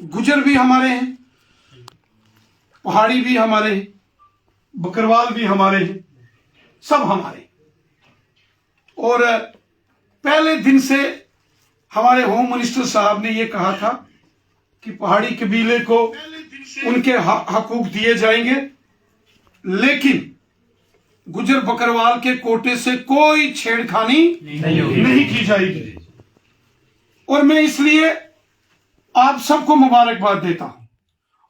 गुजर भी हमारे हैं, पहाड़ी भी हमारे हैं, बकरवाल भी हमारे हैं, सब हमारे। और पहले दिन से हमारे होम मिनिस्टर साहब ने यह कहा था कि पहाड़ी कबीले को उनके हकूक दिए जाएंगे, लेकिन गुजर बकरवाल के कोटे से कोई छेड़खानी नहीं की जाएगी। और मैं इसलिए आप सबको मुबारकबाद देता हूं,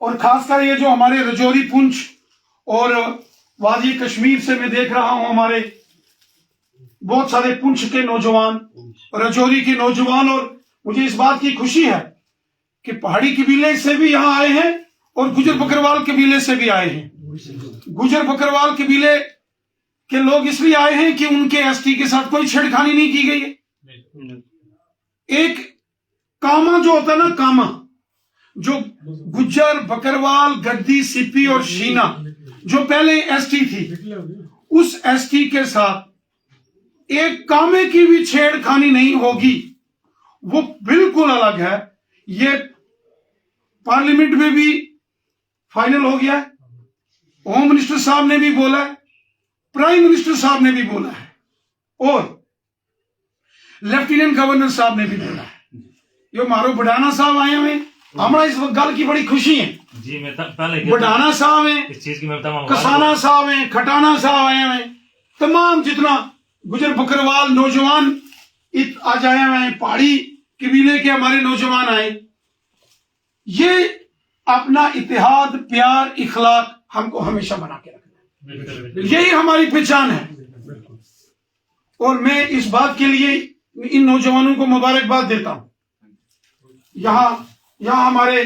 और खासकर ये जो हमारे रजौरी, पुंछ और वादी कश्मीर से मैं देख रहा हूं, हमारे बहुत सारे पुंछ के नौजवान, रजौरी के नौजवान, और मुझे इस बात की खुशी है कि पहाड़ी कबीले से भी यहां आए हैं और गुजर बकरवाल कबीले से भी आए हैं। गुजर बकरवाल कबीले के लोग इसलिए आए हैं कि उनके एसटी के साथ कोई छेड़खानी नहीं की गई है। एक कामा जो होता है ना, कामा, जो गुज्जर, बकरवाल, गद्दी, सिप्पी और शीना जो पहले एसटी थी, उस एसटी के साथ एक कामे की भी छेड़खानी नहीं होगी, वो बिल्कुल अलग है। ये पार्लियामेंट में भी फाइनल हो गया है, होम मिनिस्टर साहब ने भी बोला है, प्राइम मिनिस्टर साहब ने भी बोला है, और लेफ्टिनेंट गवर्नर साहब ने भी बोला है। यो मारो बडाना साहब आए हुए, हमारा इस गल की बड़ी खुशी है जी। मैं पहले बडाना साहब हैं, इस चीज की मैं कसाना साहब हैं, खटाना साहब आए हुए, तमाम जितना गुजर बकरवाल नौजवान आज आए हुए हैं, पहाड़ी कबीले के हमारे नौजवान आए। ये अपना इतिहाद, प्यार, इखलाक हमको हमेशा बना के रखना है, यही हमारी पहचान है। और मैं इस बात के लिए इन नौजवानों को मुबारकबाद देता हूं। यहाँ हमारे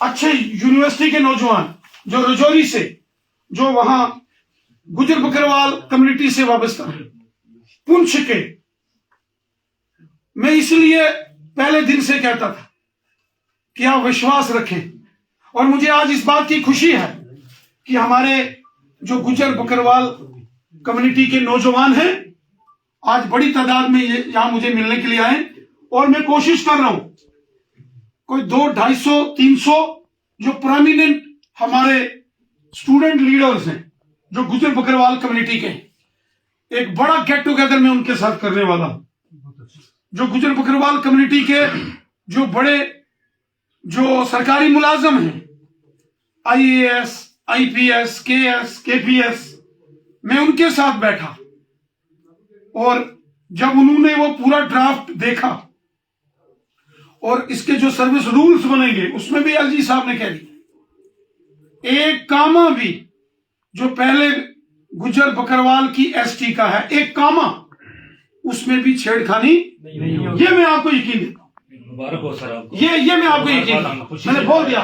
अच्छे यूनिवर्सिटी के नौजवान जो रजौरी से, जो वहां गुजर बकरवाल कम्युनिटी से वाबस्ता है, पुंछ के, मैं इसलिए पहले दिन से कहता था कि आप विश्वास रखें। और मुझे आज इस बात की खुशी है कि हमारे जो गुजर बकरवाल कम्युनिटी के नौजवान हैं, आज बड़ी तादाद में ये यहां मुझे मिलने के लिए आए। और मैं कोशिश कर रहा हूं, कोई 200, 250, 300 जो प्रोमिनेंट हमारे स्टूडेंट लीडर्स हैं जो गुजर बकरवाल कम्युनिटी के, एक बड़ा गेट टुगेदर में उनके साथ करने वाला हूं। जो गुजर बकरवाल कम्युनिटी के जो बड़े, जो सरकारी मुलाजम हैं, IAS, IPS, KS, KPS, मैं उनके साथ बैठा, और जब उन्होंने वो पूरा ड्राफ्ट देखा और इसके जो सर्विस रूल्स बनेंगे, उसमें भी LG साहब ने कह दिया एक कामा भी जो पहले गुजर बकरवाल की ST का है, एक कामा उसमें भी छेड़खानी, ये मैं आपको यकीन देता हूं। मुबारक हो सर आपको। ये मैं आपको यकीन, मैंने बोल दिया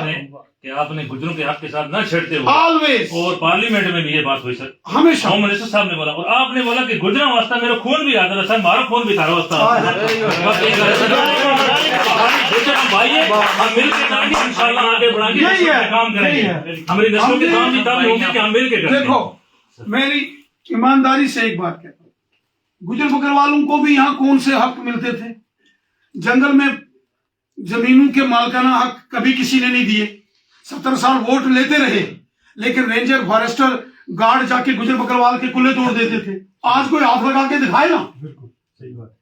कि आपने गुजरों के हक के साथ न छेड़ते हो, ऑलवेज। और पार्लियामेंट में भी ये बात हुई सर, हमेशा होम मिनिस्टर साहब ने बोला, और आपने बोला कि गुजरा वास्ता मेरा खून भी आता था, हमारा खून भी थारा वास्ता। भाई हम मिलकर इंशाल्लाह आगे बढ़ाएंगे, काम करेंगे, हमारी नस्लों के काम भी तब होगी कि हम मिलकर करेंगे। देखो, मेरी ईमानदारी से एक बात कहता हूं, गुजर बकरवालों को भी यहाँ कौन से हक मिलते थे? जंगल में जमीनों के मालकाना हक कभी किसी ने नहीं दिए। 70 साल वोट लेते रहे, लेकिन रेंजर, फॉरेस्टर, गार्ड जाके गुजर बकरवाल के कुल्ले तोड़ देते थे। आज कोई हाथ लगा के दिखाए ना, सही बात,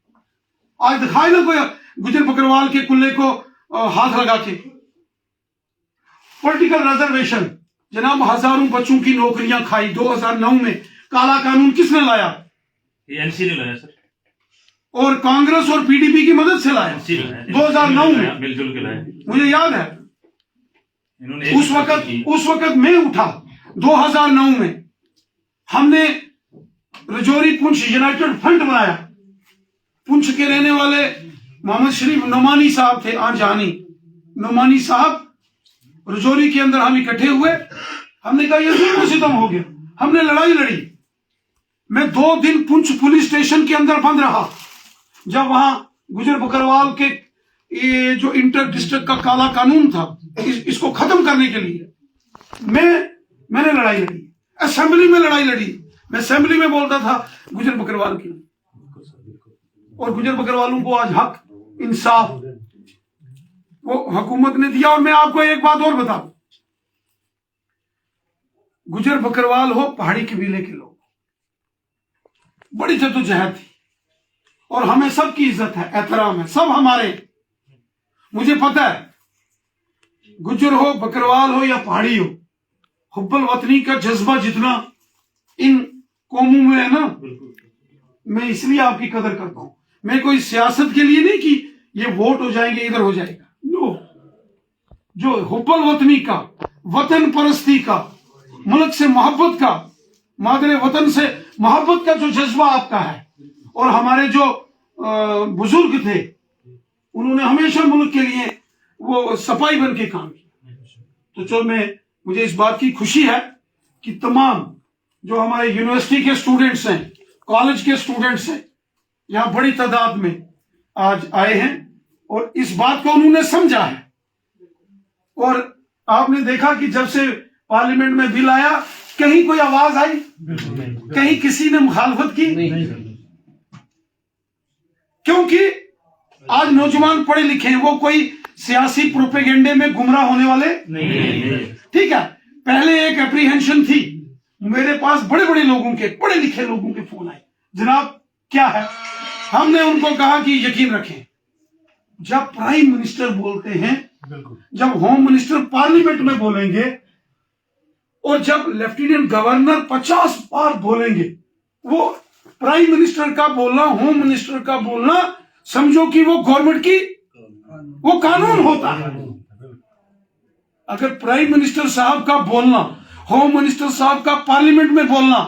आज दिखाए ना कोई गुजर बकरवाल के कुल्ले को हाथ लगा के। पॉलिटिकल रिजर्वेशन, जनाब, हजारों बच्चों की नौकरियां खाई 2009 में। काला कानून किसने लाया? NC ने लाया सर, और कांग्रेस और PDP की मदद से लाया 2009 में, मिलजुल के लाया, मुझे याद है। उस वक्त मैं उठा 2009 में, हमने रजौरी पुंछ यूनाइटेड फ्रंट बनाया। पुंछ के रहने वाले मोहम्मद शरीफ नोमानी साहब थे, आंजानी नोमानी साहब, रजौरी के अंदर हम इकट्ठे हुए। हमने कहा ये जुल्म सितम हो गया, हमने लड़ाई लड़ी। मैं 2 दिन पुंछ पुलिस स्टेशन के अंदर बंद रहा, जब वहां गुजर बकरवाल के ये जो इंटर डिस्ट्रिक्ट का काला कानून था, इसको खत्म करने के लिए मैंने लड़ाई लड़ी, असेंबली में लड़ाई लड़ी। मैं असेंबली में बोलता था गुजर बकरवाल की, और गुजर बकरवालों को आज हक, इंसाफ वो हुकूमत ने दिया। और मैं आपको एक बात और बता दूं, गुजर बकरवाल हो, पहाड़ी कबीले के लोग, बड़ी जद्दोजहद थी और हमें सबकी इज्जत है, एहतराम है, सब हमारे। मुझे पता है गुजर हो, बकरवाल हो या पहाड़ी हो, हुब्बुल वतनी का जज्बा जितना इन कौमों में है ना, मैं इसलिए आपकी कदर करता हूं। मैं कोई सियासत के लिए नहीं कि ये वोट हो जाएंगे, इधर हो जाएगा, नो। जो हुब्बुल वतनी का, वतन परस्ती का, मुल्क से मोहब्बत का, मादरे वतन से मोहब्बत का जो जज्बा आपका है, और हमारे जो बुजुर्ग थे उन्होंने हमेशा मुल्क के लिए वो सफाई बन के काम किया। तो मुझे इस बात की खुशी है कि तमाम जो हमारे यूनिवर्सिटी के स्टूडेंट्स हैं, कॉलेज के स्टूडेंट्स हैं, यहाँ बड़ी तादाद में आज आए हैं और इस बात को उन्होंने समझा है। और आपने देखा कि जब से पार्लियामेंट में बिल आया, कहीं कोई आवाज आई, कहीं किसी ने मुखालफत की? क्योंकि आज नौजवान पढ़े लिखे हैं, वो कोई सियासी प्रोपेगेंडे में गुमराह होने वाले नहीं। ठीक है, पहले एक एप्रीहेंशन थी, मेरे पास बड़े बड़े लोगों के, पढ़े लिखे लोगों के फोन आए, जनाब क्या है? हमने उनको कहा कि यकीन रखें, जब प्राइम मिनिस्टर बोलते हैं, जब होम मिनिस्टर पार्लियामेंट में बोलेंगे, और जब लेफ्टिनेंट गवर्नर 50 बार बोलेंगे, वो प्राइम मिनिस्टर का बोलना, होम मिनिस्टर का बोलना, समझो कि वो गवर्नमेंट की वो कानून होता है। अगर प्राइम मिनिस्टर साहब का बोलना, होम मिनिस्टर साहब का पार्लियामेंट में बोलना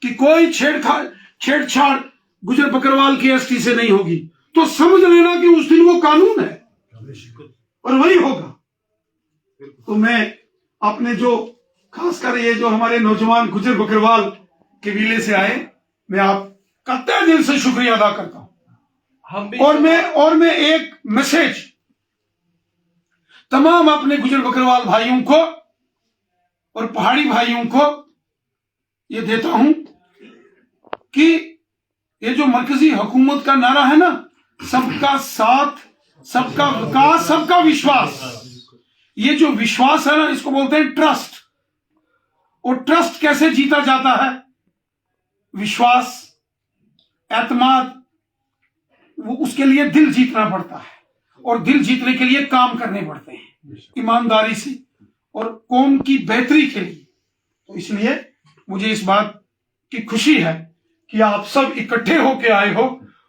कि कोई छेड़छाड़ गुजर बकरवाल की एसटी से नहीं होगी, तो समझ लेना कि उस दिन वो कानून है और वही होगा। तो मैं अपने जो खासकर ये जो हमारे नौजवान गुजर बकरवाल कबीले से आए, मैं आपका तहे दिल से शुक्रिया अदा करता हूं। और मैं एक मैसेज तमाम अपने गुजर बकरवाल भाइयों को और पहाड़ी भाइयों को ये देता हूं कि ये जो मरकजी हुकूमत का नारा है ना, सबका साथ, सबका विकास, सबका विश्वास, ये जो विश्वास है ना, इसको बोलते हैं ट्रस्ट। और ट्रस्ट कैसे जीता जाता है? विश्वास, एतमाद, वो उसके लिए दिल जीतना पड़ता है, और दिल जीतने के लिए काम करने पड़ते हैं ईमानदारी से और कौम की बेहतरी के लिए। तो इसलिए मुझे इस बात की खुशी है कि आप सब इकट्ठे होके आए हो,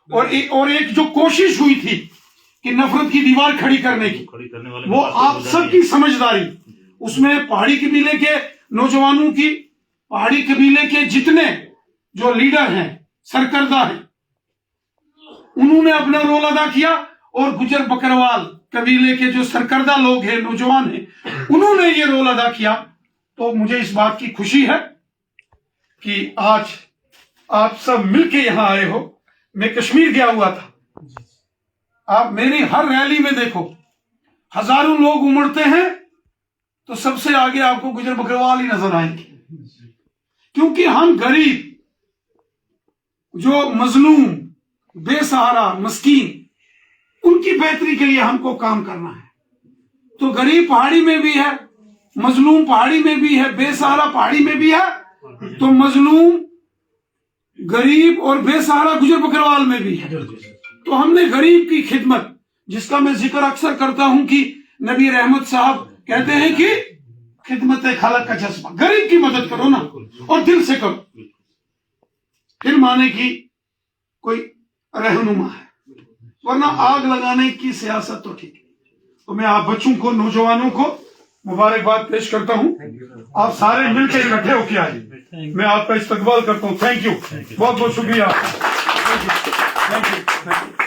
और एक जो कोशिश हुई थी कि नफरत की दीवार खड़ी करने की, वो आप सबकी समझदारी, उसमें पहाड़ी कबीले के नौजवानों की, पहाड़ी कबीले के जितने जो लीडर हैं, सरकर्दा हैं, उन्होंने अपना रोल अदा किया, और गुजर बकरवाल कबीले के जो सरकर्दा लोग हैं, नौजवान हैं, उन्होंने ये रोल अदा किया। तो मुझे इस बात की खुशी है कि आज आप सब मिलके यहां आए हो। मैं कश्मीर गया हुआ था, आप मेरी हर रैली में देखो, हजारों लोग उमड़ते हैं, तो सबसे आगे आपको गुजर बकरवाल ही नजर आएंगे, क्योंकि हम गरीब, जो मजलूम, बेसहारा, मस्कीन, उनकी बेहतरी के लिए हमको काम करना है। तो गरीब पहाड़ी में भी है, मजलूम पहाड़ी में भी है, बेसहारा पहाड़ी में भी है, तो मजलूम, गरीब और बेसहारा गुजर बकरवाल में भी है। तो हमने गरीब की खिदमत, जिसका मैं जिक्र अक्सर करता हूं कि नबी रहमत साहब कहते हैं कि खिदमत खलक का जज्बा, गरीब की मदद करो ना, और दिल से करो, फिर माने की कोई रहनुमा है, वरना आग लगाने की सियासत तो ठीक है। तो मैं आप बच्चों को, नौजवानों को मुबारकबाद पेश करता हूं। आप सारे मिलकर इकट्ठे होके आए, मैं आपका इस्तकबाल करता हूं। थैंक यू, बहुत बहुत शुक्रिया। Thank you.